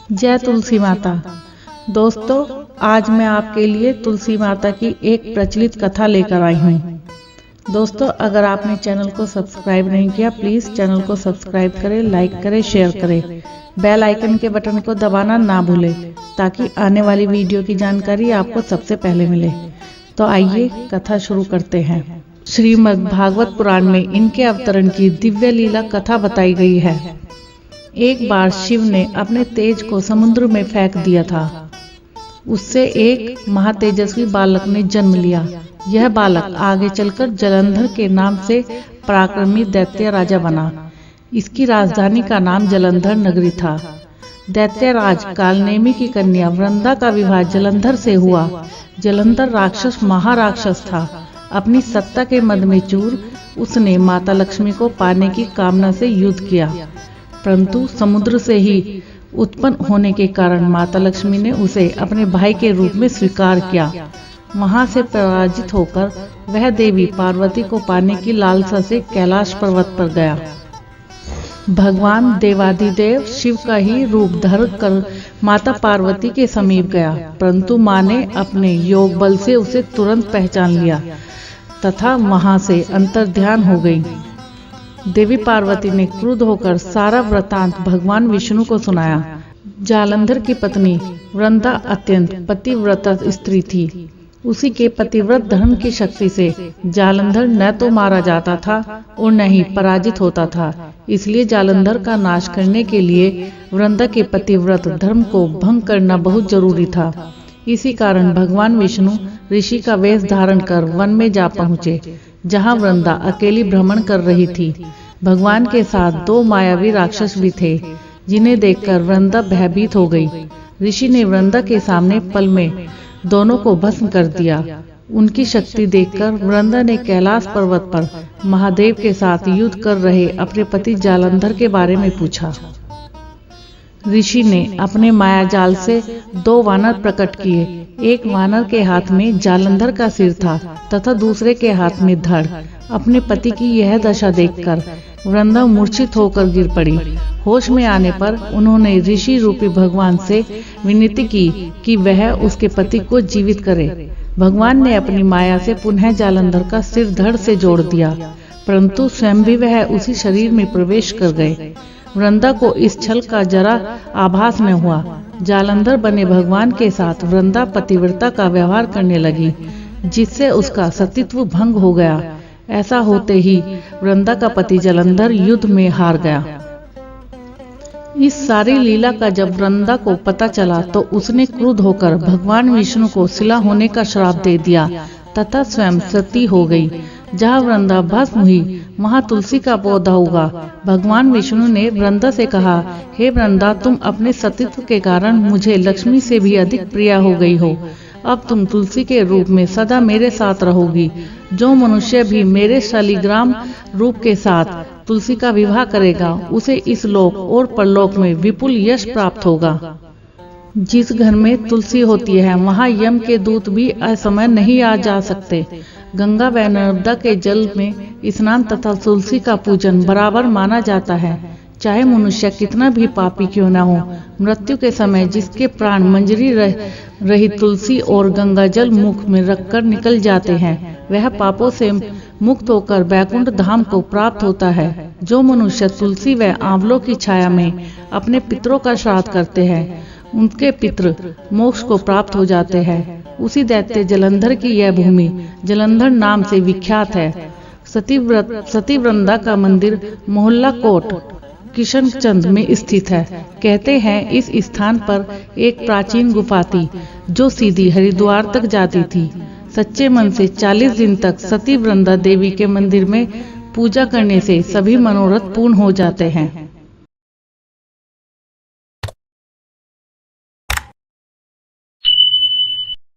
जय तुलसी माता। दोस्तों, आज मैं आपके लिए तुलसी माता की एक प्रचलित कथा लेकर आई हूँ। दोस्तों, अगर आपने चैनल को सब्सक्राइब नहीं किया, प्लीज चैनल को सब्सक्राइब करें, लाइक करें, शेयर करें। बेल आइकन के बटन को दबाना ना भूलें ताकि आने वाली वीडियो की जानकारी आपको सबसे पहले मिले। तो आइए कथा शुरू करते हैं। श्रीमद् भागवत पुराण में इनके अवतरण की दिव्य लीला कथा बताई गई है। एक बार शिव ने अपने तेज को समुद्र में फेंक दिया था। उससे एक महातेजस्वी बालक ने जन्म लिया। यह बालक आगे चलकर जलंधर के नाम से पराक्रमी दैत्य राजा बना। इसकी राजधानी का नाम जलंधर नगरी था। दैत्यराज कालनेमी की कन्या वृंदा का विवाह जलंधर से हुआ। जलंधर राक्षस महाराक्षस था। अपनी सत्ता के मद में चूर उसने माता लक्ष्मी को पाने की कामना से युद्ध किया, परंतु समुद्र से ही उत्पन्न होने के कारण माता लक्ष्मी ने उसे अपने भाई के रूप में स्वीकार किया। वहां से पराजित होकर वह देवी पार्वती को पाने की लालसा से कैलाश पर्वत पर गया। भगवान देवाधिदेव शिव का ही रूप धर कर माता पार्वती के समीप गया, परंतु मां ने अपने योग बल से उसे तुरंत पहचान लिया तथा वहां से अंतर्ध्यान हो गई। देवी पार्वती ने क्रुद्ध होकर सारा वृतांत भगवान विष्णु को सुनाया। जालंधर की पत्नी वृंदा अत्यंत पतिव्रता स्त्री थी। उसी के पतिव्रत धर्म की शक्ति से जालंधर न तो मारा जाता था और न ही पराजित होता था। इसलिए जालंधर का नाश करने के लिए वृंदा के पतिव्रत धर्म को भंग करना बहुत जरूरी था। इसी कारण भगवान विष्णु ऋषि का वेश धारण कर वन में जा पहुँचे, जहाँ वृंदा अकेली भ्रमण कर रही थी। भगवान के साथ दो मायावी राक्षस भी थे, जिन्हें देखकर वृंदा भयभीत हो गई। ऋषि ने वृंदा के सामने पल में दोनों को भस्म कर दिया। उनकी शक्ति देखकर वृंदा ने कैलाश पर्वत पर महादेव के साथ युद्ध कर रहे अपने पति जालंधर के बारे में पूछा। ऋषि ने अपने माया जाल से दो वानर प्रकट किए। एक वानर के हाथ में जालंधर का सिर था तथा दूसरे के हाथ में धड़। अपने पति की यह दशा देखकर वृंदा मूर्छित होकर गिर पड़ी। होश में आने पर उन्होंने ऋषि रूपी भगवान से विनती की कि वह उसके पति को जीवित करे। भगवान ने अपनी माया से पुनः जालंधर का सिर धड़ से जोड़ दिया, परंतु स्वयं भी वह उसी शरीर में प्रवेश कर गए। वृंदा को इस छल का जरा आभास न हुआ। जालंधर बने भगवान के साथ वृंदा पतिव्रता का व्यवहार करने लगी, जिससे उसका सतीत्व भंग हो गया। ऐसा होते ही वृंदा का पति जालंधर युद्ध में हार गया। इस सारी लीला का जब वृंदा को पता चला तो उसने क्रुद्ध होकर भगवान विष्णु को शिला होने का श्राप दे दिया तथा स्वयं सती हो गई। जहाँ वृंदा भस्म हुई वहाँ तुलसी का पौधा उगा। भगवान विष्णु ने वृंदा से कहा, हे वृंदा, तुम अपने सतीत्व के कारण मुझे लक्ष्मी से भी अधिक प्रिय हो गई हो। अब तुम तुलसी के रूप में सदा मेरे साथ रहोगी। जो मनुष्य भी मेरे शालिग्राम रूप के साथ तुलसी का विवाह करेगा, उसे इस लोक और परलोक में विपुल यश प्राप्त होगा। जिस घर में तुलसी होती है वहाँ यम के दूत भी असमय नहीं आ जा सकते। गंगा व नर्मदा के जल में स्नान तथा तुलसी का पूजन बराबर माना जाता है। चाहे मनुष्य कितना भी पापी क्यों न हो, मृत्यु के समय जिसके प्राण मंजरी रही तुलसी और गंगा जल मुख में रखकर निकल जाते हैं, वह पापों से मुक्त होकर वैकुंठ धाम को प्राप्त होता है। जो मनुष्य तुलसी व आंवलों की छाया में अपने पितरों का श्राद्ध करते हैं, उनके पितृ मोक्ष को प्राप्त हो जाते हैं। उसी दैत्य जलंधर की यह भूमि जलंधर नाम से विख्यात है। सती वृंदा का मंदिर मोहल्ला कोट किशनचंद में स्थित है। कहते हैं इस स्थान पर एक प्राचीन गुफा थी जो सीधी हरिद्वार तक जाती थी। सच्चे मन से 40 दिन तक सती वृंदा देवी के मंदिर में पूजा करने से सभी मनोरथ पूर्ण हो जाते हैं।